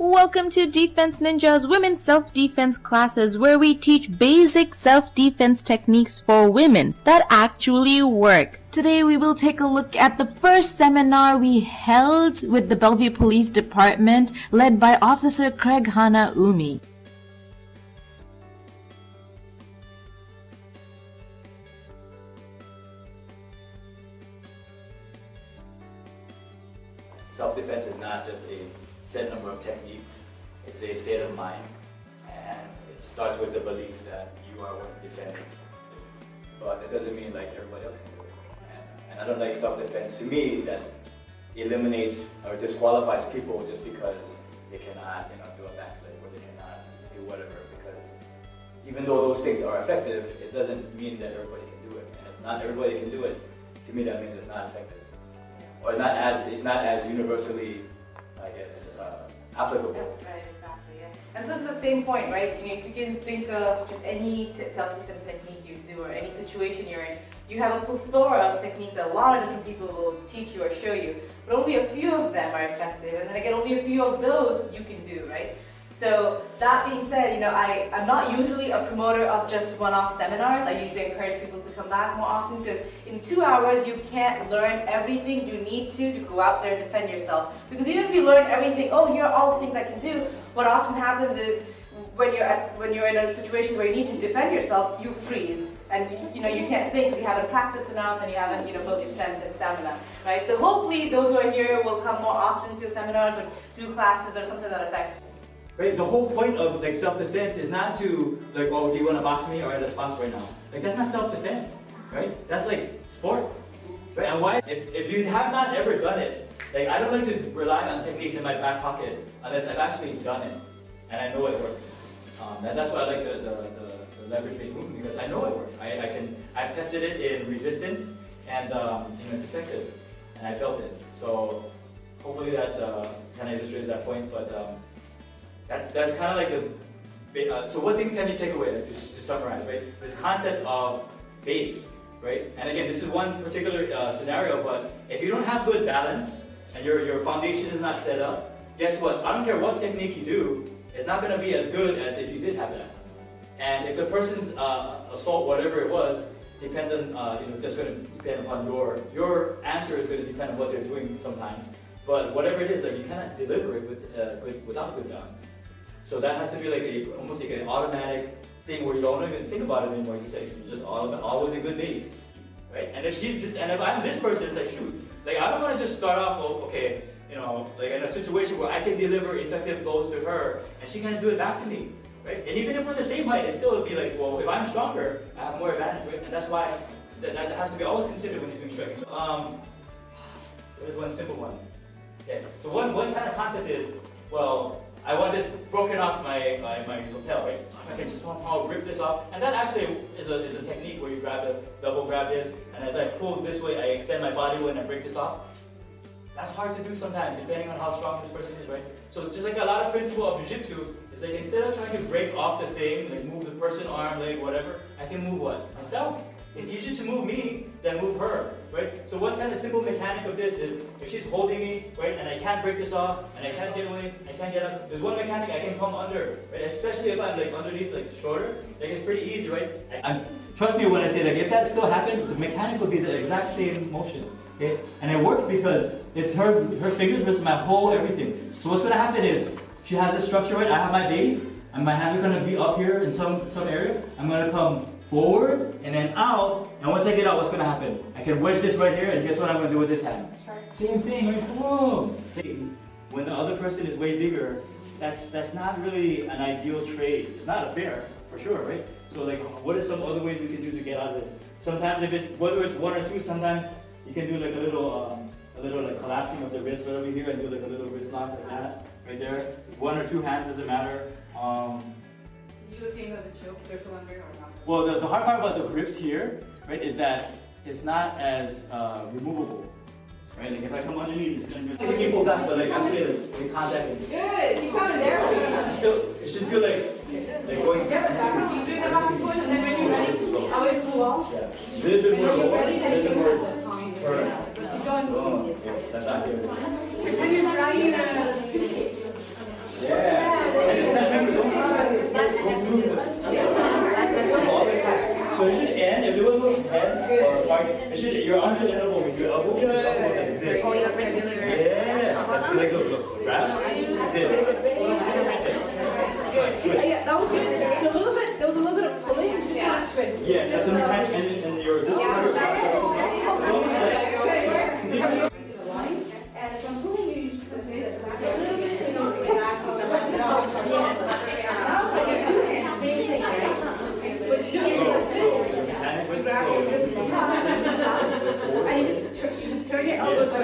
Welcome to Defense Ninja's Women's Self-Defense classes, where we teach basic self-defense techniques for women that actually work. Today we will take a look at the first seminar we held with the Bellevue Police Department, led by Officer Craig Hana Umi. Self-defense is not just a set number of techniques, it's a state of mind, and it starts with the belief that you are worth defending. But it doesn't mean like everybody else can do it. And I don't like self-defense to me that eliminates or disqualifies people just because they cannot, do a backflip or they cannot do whatever. Because even though those things are effective, it doesn't mean that everybody can do it. And if not everybody can do it, to me that means it's not effective. Or it's not as universally, I guess, applicable. Right, exactly, yeah. And so to that same point, right, if you can think of just any self-defense technique you do or any situation you're in, you have a plethora of techniques that a lot of different people will teach you or show you, but only a few of them are effective, and then again, only a few of those you can do, right? So that being said, I'm not usually a promoter of just one-off seminars. I usually encourage people to come back more often because in 2 hours you can't learn everything you need to go out there and defend yourself. Because even if you learn everything, here are all the things I can do, what often happens is when you're in a situation where you need to defend yourself, you freeze. And you can't think because you haven't practiced enough and you haven't built your strength and stamina, right? So hopefully those who are here will come more often to seminars or do classes or something to that effect. Right, the whole point of self-defense is not to do you want to box me? All right, let's box right now. That's not self-defense, right? That's like sport, right? And why? If you have not ever done it, I don't like to rely on techniques in my back pocket unless I've actually done it and I know it works. That's why I like the leverage-based movement, because I know it works. I've tested it in resistance and it's effective, and I felt it. So hopefully that kind of illustrates that point, but. That's kind of like the, so what things can you take away, to summarize, right? This concept of base, right? And again, this is one particular scenario, but if you don't have good balance and your foundation is not set up, guess what? I don't care what technique you do, it's not going to be as good as if you did have that. And if the person's assault, whatever it was, depends on, that's going to depend upon your answer is going to depend on what they're doing sometimes. But whatever it is, you cannot deliver it without good balance. So that has to be almost like an automatic thing where you don't even think about it anymore. You say it's just always a good base, right? And if if I'm this person, it's like shoot, I don't want to just start off, in a situation where I can deliver effective blows to her and she can do it back to me, right? And even if we're the same height, it still would be if I'm stronger, I have more advantage, right? And that's why that has to be always considered when you're doing striking. So, there's one simple one. Okay, so one kind of concept is, I want this broken off my lapel, right? I can just somehow rip this off, and that actually is a technique where you double grab this, and as I pull this way, I extend my body when I break this off. That's hard to do sometimes, depending on how strong this person is, right? So just like a lot of principle of jiu-jitsu, is instead of trying to break off the thing, move the person, arm, leg, whatever, I can move what? Myself. It's easier to move me than move her, right? So one kind of simple mechanic of this is, if she's holding me, right, and I can't break this off, and I can't get away, I can't get up, there's one mechanic I can come under, right? Especially if I'm underneath, shorter, it's pretty easy, right? Trust me when I say if that still happens, the mechanic will be the exact same motion, okay? And it works because it's her fingers versus my whole everything. So what's going to happen is, she has this structure, right? I have my base, and my hands are going to be up here in some area. I'm going to come forward and then out, and once I get out, what's going to happen? I can wedge this right here, and guess what I'm going to do with this hand? Same thing, right? Whoa. When the other person is way bigger, that's not really an ideal trade. It's not a fair, for sure, right? So what are some other ways we can do to get out of this? Sometimes whether it's one or two, sometimes you can do a little collapsing of the wrist right over here and do a little wrist lock like that, right there. One or two hands doesn't matter. You the same as a choke circle under or not? Well, the hard part about the grips here, right, is that it's not as removable, right? If I come underneath, it's going to be full blast, but actually the contact. Good, keep coming there. It should feel like going. Yeah, keep doing the hockey point, and then when you're ready, away from the wall. Yeah, a little bit more lower, a little bit more firm. Keep going. Yes, that's accurate. Pretend you're dragging a suitcase. Yeah. Your arms should end up over your elbow. Your elbow like this. Oh, yeah, right, the other way. Yes. That's good. Like, look. Grab. This. Yeah, that was good. There was a little bit of pulling. You just want to twist. Yes, that's a mechanic, and your this is how your and if I'm pulling you, just put it back a little bit so you don't get back on the back it off. Sounds like you're doing the same thing, right? But you just grab it this and you just turn your elbows over.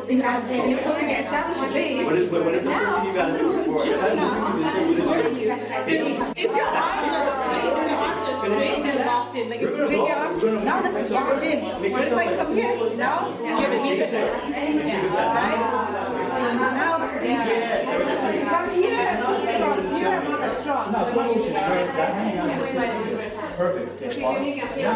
So you have then you're pulling it, establish your base. What is the first thing you gotta do before? Just enough if your arms are straight, they're locked in. Like if you swing your arm, now this is locked in. What if I come here? Now you have a meet it there. Yeah, right? So now this is from here, it's so strong. Here, I'm not that strong. No, slow motion. Perfect. Okay, now,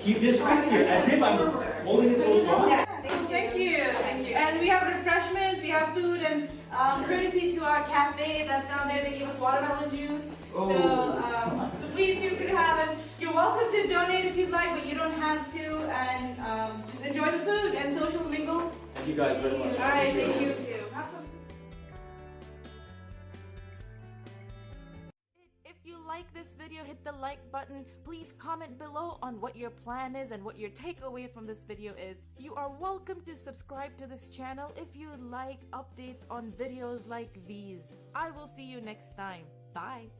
keep this fixed here, as if I'm holding it so strong. Thank you. And we have refreshments, we have food, and courtesy to our cafe that's down there, they gave us watermelon juice. So please feel free to have it. You're welcome to donate if you'd like, but you don't have to. And just enjoy the food and social mingle. Thank you guys very much. All right, thank you. If you like this video, hit the like button. Please comment below on what your plan is and what your takeaway from this video is. You are welcome to subscribe to this channel if you like updates on videos like these. I will see you next time. Bye.